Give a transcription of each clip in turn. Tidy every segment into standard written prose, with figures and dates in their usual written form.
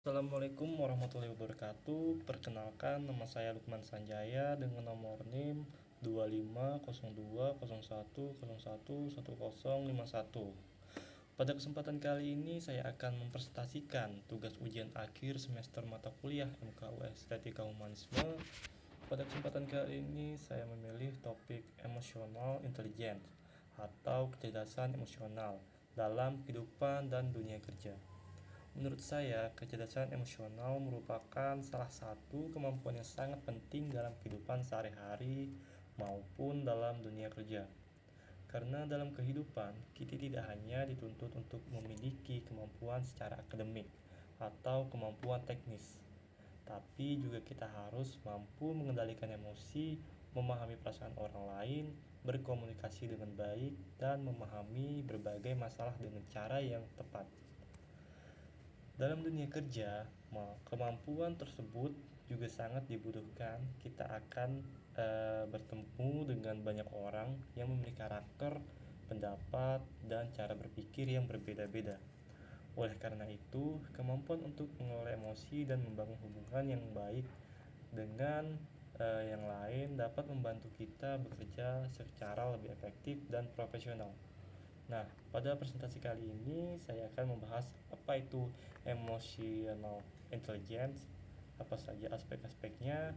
Assalamualaikum warahmatullahi wabarakatuh. Perkenalkan, nama saya Lukman Sanjaya dengan nomor NIM 250201011051. Pada kesempatan kali ini saya akan mempresentasikan tugas ujian akhir semester mata kuliah MKU Estetika Humanisme. Pada kesempatan kali ini saya memilih topik emotional intelligence atau kecerdasan emosional dalam kehidupan dan dunia kerja. Menurut saya, kecerdasan emosional merupakan salah satu kemampuan yang sangat penting dalam kehidupan sehari-hari maupun dalam dunia kerja. Karena dalam kehidupan, kita tidak hanya dituntut untuk memiliki kemampuan secara akademik atau kemampuan teknis, tapi juga kita harus mampu mengendalikan emosi, memahami perasaan orang lain, berkomunikasi dengan baik, dan memahami berbagai masalah dengan cara yang tepat. Dalam dunia kerja, kemampuan tersebut juga sangat dibutuhkan. Kita akan bertemu dengan banyak orang yang memiliki karakter, pendapat, dan cara berpikir yang berbeda-beda. Oleh karena itu, kemampuan untuk mengelola emosi dan membangun hubungan yang baik dengan yang lain dapat membantu kita bekerja secara lebih efektif dan profesional. Nah, pada presentasi kali ini saya akan membahas apa itu emotional intelligence, apa saja aspek-aspeknya,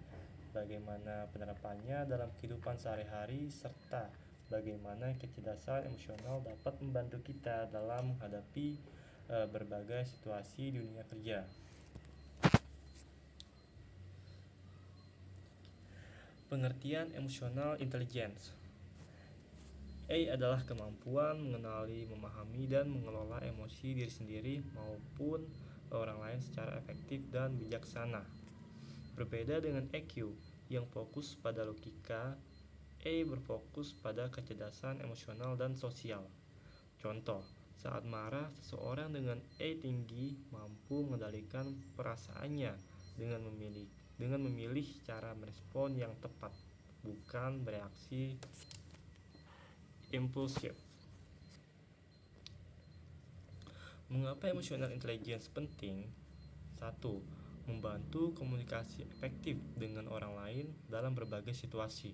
bagaimana penerapannya dalam kehidupan sehari-hari, serta bagaimana kecerdasan emosional dapat membantu kita dalam menghadapi berbagai situasi di dunia kerja. Pengertian emotional intelligence. adalah kemampuan mengenali, memahami, dan mengelola emosi diri sendiri maupun orang lain secara efektif dan bijaksana. Berbeda dengan EQ yang fokus pada logika, berfokus pada kecerdasan emosional dan sosial. Contoh, saat marah, seseorang dengan tinggi mampu mengendalikan perasaannya dengan memilih cara merespon yang tepat, bukan bereaksi impulsif. Mengapa emotional intelligence penting? 1. Membantu komunikasi efektif dengan orang lain dalam berbagai situasi.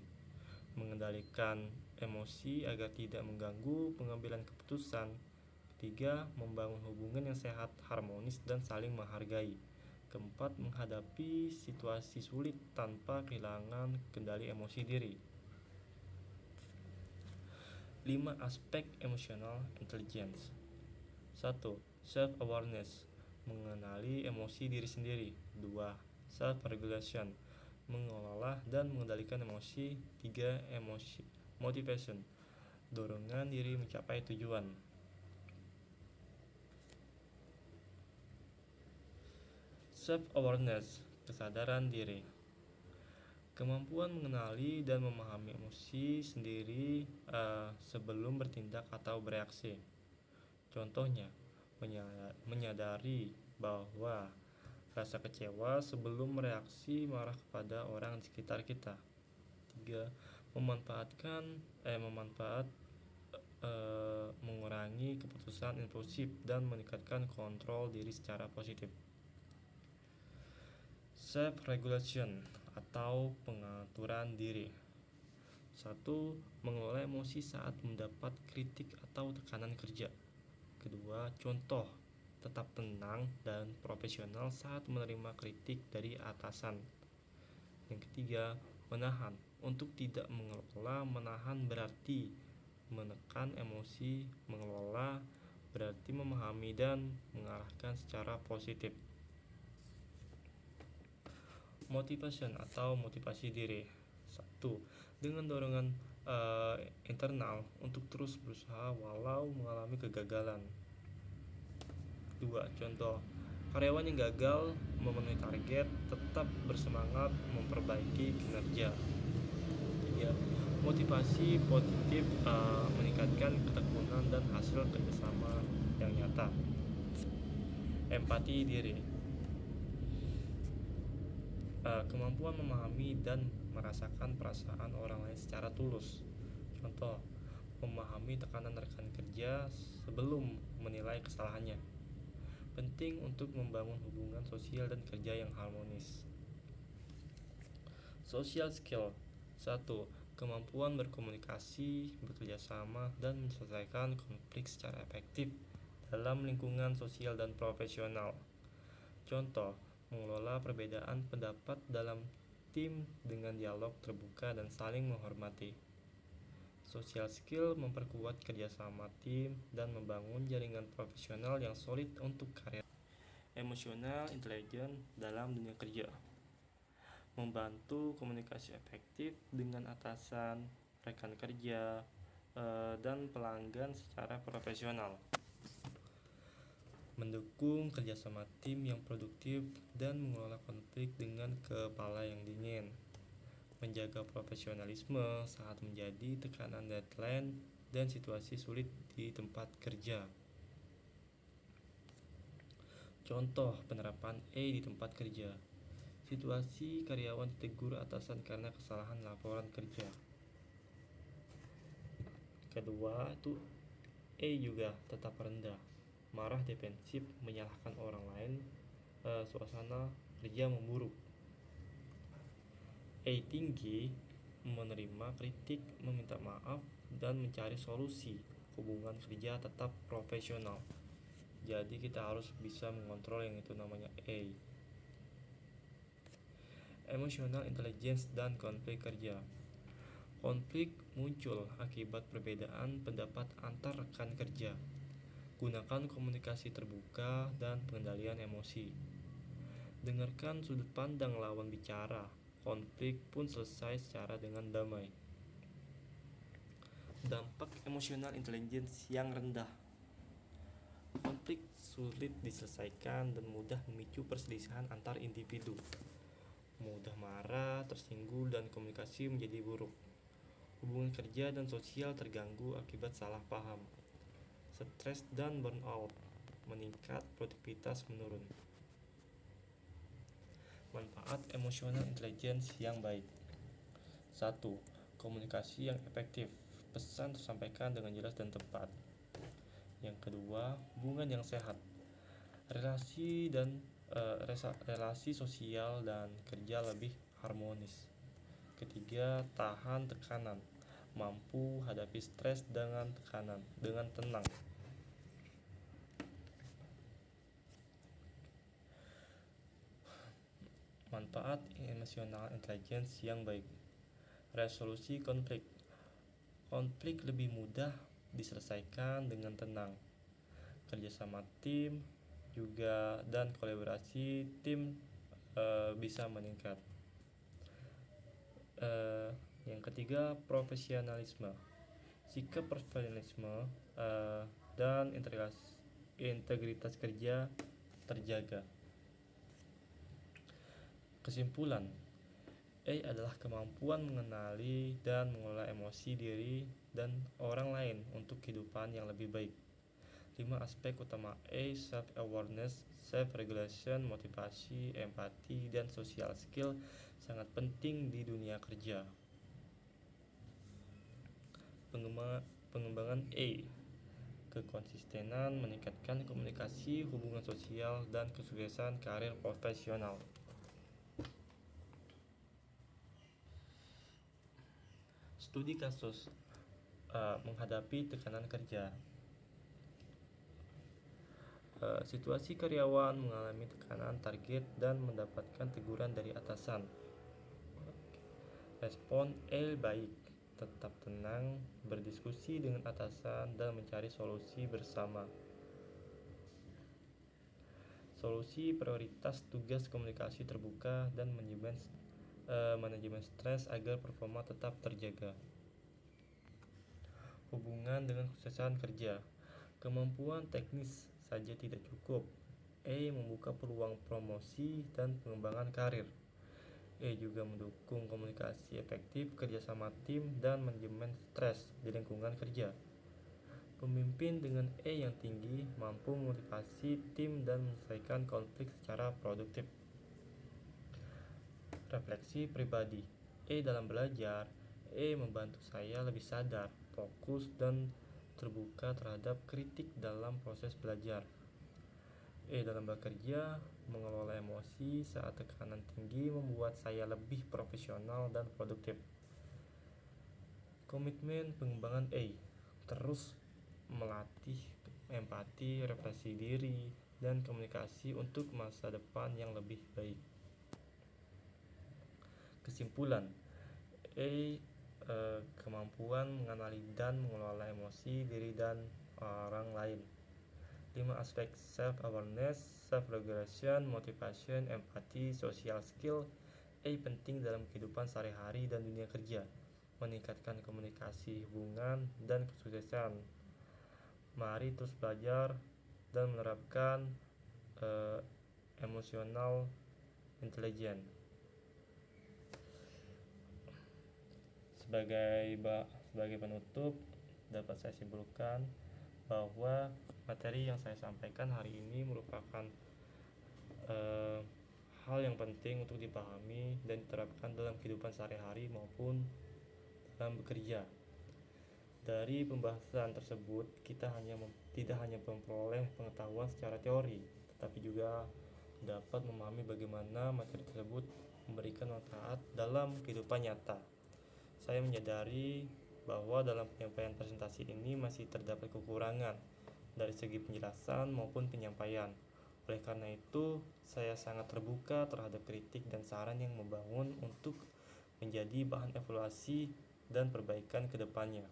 Mengendalikan emosi agar tidak mengganggu pengambilan keputusan. 3. Membangun hubungan yang sehat, harmonis, dan saling menghargai. 4. Menghadapi situasi sulit tanpa kehilangan kendali emosi diri. 5 aspek emotional intelligence. 1. Self-awareness, mengenali emosi diri sendiri. 2. Self-regulation, mengelola dan mengendalikan emosi. 3. Motivation, dorongan diri mencapai tujuan. Self-awareness, kesadaran diri, kemampuan mengenali dan memahami emosi sendiri sebelum bertindak atau bereaksi. Contohnya, menyadari bahwa rasa kecewa sebelum mereaksi marah kepada orang di sekitar kita. 3. Mengurangi keputusan impulsif dan meningkatkan kontrol diri secara positif. Self-regulation atau pengaturan diri. 1. Mengelola emosi saat mendapat kritik atau tekanan kerja. Kedua, contoh, tetap tenang dan profesional saat menerima kritik dari atasan. Yang ketiga, menahan. Untuk tidak mengelola, menahan berarti menekan emosi, mengelola berarti memahami dan mengarahkan secara positif. Motivation atau motivasi diri. 1. Dengan dorongan internal untuk terus berusaha walau mengalami kegagalan. 2. Contoh, karyawan yang gagal memenuhi target tetap bersemangat memperbaiki kinerja. 3. Motivasi positif meningkatkan ketekunan dan hasil kerjasama yang nyata. Empati diri, kemampuan memahami dan merasakan perasaan orang lain secara tulus. Contoh, memahami tekanan rekan kerja sebelum menilai kesalahannya. penting untuk membangun hubungan sosial dan kerja yang harmonis. Social skill 1. Kemampuan berkomunikasi, bekerja sama, dan menyelesaikan konflik secara efektif dalam lingkungan sosial dan profesional. Contoh, mengelola perbedaan pendapat dalam tim dengan dialog terbuka dan saling menghormati. Social skill memperkuat kerjasama tim dan membangun jaringan profesional yang solid untuk karir. Emotional intelligence dalam dunia kerja membantu komunikasi efektif dengan atasan, rekan kerja, dan pelanggan secara profesional. Mendukung kerjasama tim yang produktif dan mengelola konflik dengan kepala yang dingin. Menjaga profesionalisme saat menjadi tekanan deadline dan situasi sulit di tempat kerja. Contoh penerapan di tempat kerja. Situasi karyawan ditegur atasan karena kesalahan laporan kerja. Kedua, itu juga tetap rendah. Marah defensif, menyalahkan orang lain, suasana kerja memburuk. Tinggi, menerima kritik, meminta maaf, dan mencari solusi. Hubungan kerja tetap profesional. Jadi kita harus bisa mengontrol yang itu namanya Emotional intelligence dan konflik kerja. Konflik muncul akibat perbedaan pendapat antar rekan kerja. Gunakan komunikasi terbuka dan pengendalian emosi. Dengarkan sudut pandang lawan bicara. Konflik pun selesai secara dengan damai. Dampak emotional intelligence yang rendah. Konflik sulit diselesaikan dan mudah memicu perselisihan antar individu. Mudah marah, tersinggung, dan komunikasi menjadi buruk. Hubungan kerja dan sosial terganggu akibat salah paham. Stres dan burnout meningkat, produktivitas menurun. Manfaat emotional intelligence yang baik. 1. Komunikasi yang efektif. Pesan tersampaikan dengan jelas dan tepat. Yang kedua, hubungan yang sehat. Relasi sosial dan kerja lebih harmonis. Ketiga, tahan tekanan. Mampu hadapi stres dengan tenang. Manfaat emotional intelligence yang baik. Resolusi konflik. Konflik lebih mudah diselesaikan dengan tenang. Kerjasama tim juga dan kolaborasi tim bisa meningkat. Yang ketiga, profesionalisme. Sikap profesionalisme dan integritas kerja terjaga. Kesimpulan, adalah kemampuan mengenali dan mengelola emosi diri dan orang lain untuk kehidupan yang lebih baik. 5 aspek utama self-awareness, self-regulation, motivasi, empati, dan social skill sangat penting di dunia kerja. Pengembangan kekonsistenan, meningkatkan komunikasi, hubungan sosial, dan kesuksesan karir profesional. Studi kasus menghadapi tekanan kerja. Situasi karyawan mengalami tekanan target dan mendapatkan teguran dari atasan. Respon baik, tetap tenang, berdiskusi dengan atasan dan mencari solusi bersama. Solusi prioritas tugas komunikasi terbuka dan manajemen stres agar performa tetap terjaga. Hubungan dengan kesuksesan kerja. Kemampuan teknis saja tidak cukup. Membuka peluang promosi dan pengembangan karir. Juga mendukung komunikasi efektif, kerjasama tim, dan manajemen stres di lingkungan kerja. Pemimpin dengan yang tinggi mampu memotivasi tim dan menyelesaikan konflik secara produktif. Refleksi pribadi. Dalam belajar, membantu saya lebih sadar, fokus, dan terbuka terhadap kritik dalam proses belajar. Dalam bekerja, mengelola emosi saat tekanan tinggi membuat saya lebih profesional dan produktif. Komitmen pengembangan terus melatih empati, refleksi diri, dan komunikasi untuk masa depan yang lebih baik. Kesimpulan, kemampuan mengenali dan mengelola emosi diri dan orang lain. 5 aspek self-awareness, self-regulation, motivation, empathy, social skill penting dalam kehidupan sehari-hari dan dunia kerja. Meningkatkan komunikasi, hubungan, dan kesuksesan. Mari terus belajar dan menerapkan emosional intelligence. Sebagai penutup, dapat saya simpulkan bahwa materi yang saya sampaikan hari ini merupakan hal yang penting untuk dipahami dan diterapkan dalam kehidupan sehari-hari maupun dalam bekerja. Dari pembahasan tersebut, kita tidak hanya memperoleh pengetahuan secara teori, tetapi juga dapat memahami bagaimana materi tersebut memberikan manfaat dalam kehidupan nyata. Saya menyadari bahwa dalam penyampaian presentasi ini masih terdapat kekurangan dari segi penjelasan maupun penyampaian. Oleh karena itu, saya sangat terbuka terhadap kritik dan saran yang membangun untuk menjadi bahan evaluasi dan perbaikan ke depannya.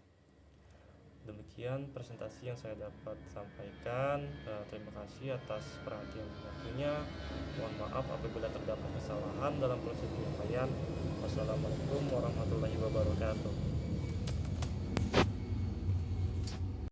Demikian presentasi yang saya dapat sampaikan. Terima kasih atas perhatian waktunya. Mohon maaf apabila terdapat kesalahan dalam proses penyampaian. Wassalamualaikum warahmatullahi wabarakatuh.